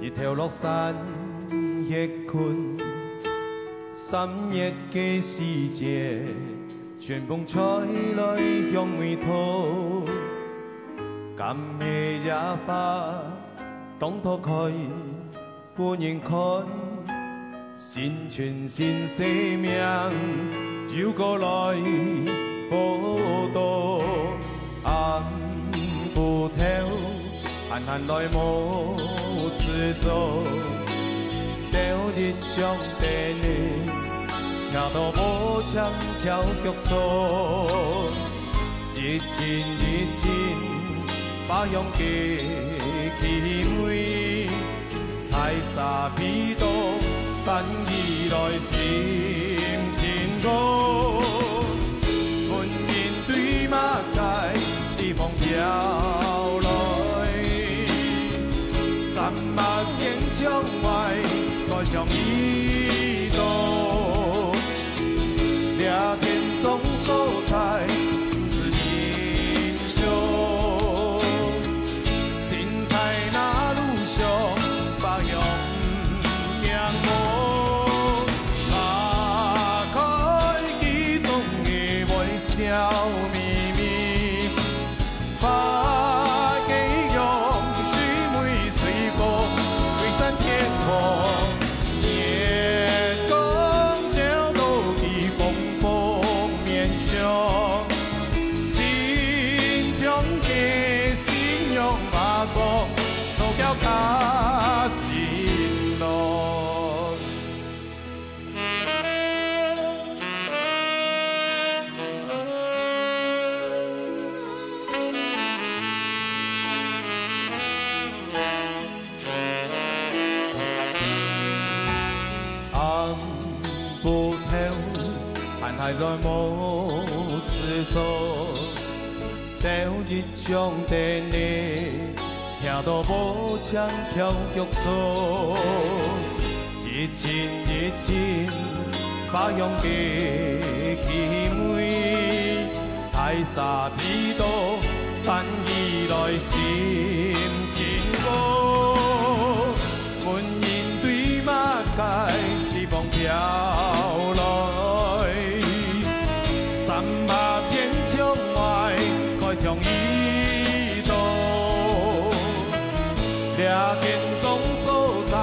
日头落山夜困，3月嘅時節，旋風吹來向回頭，今夜野花當拖開，半人看，新春新生命繞過來報道，暗布頭閒閒來無事做。朝日將地呢，跳到無槍跳腳錯，熱情把勇氣氣味，太沙皮多，但依來心情高，歡迎對馬街地風飄來，三百天窗外。愛像一朵，聊天中所在是英雄，精彩那路上把勇仰慕，打開記中的微笑秘密，把給用虛美吹過蔚山天空。做叫卡心咯，暗布頭閒閒來無事做，朝日將地呢。跳到無槍跳腳錯，熱情把勇氣氣味，太沙皮多，但依來心情高，歡迎對馬街地風飄來，三百片窗外開將一朵。聊天中所在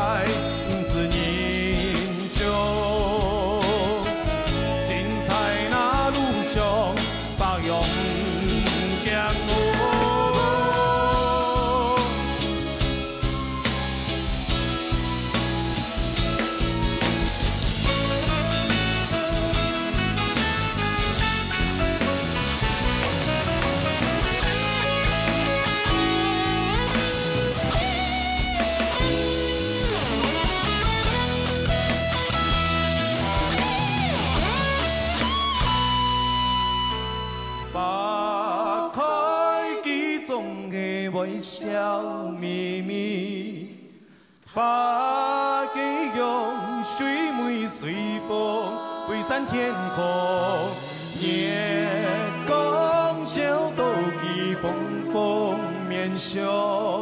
不是英雄，精彩那路上把勇仰慕。打開記中的微笑秘密，把給用水美隨風蔚山天空，月光照到其風面上。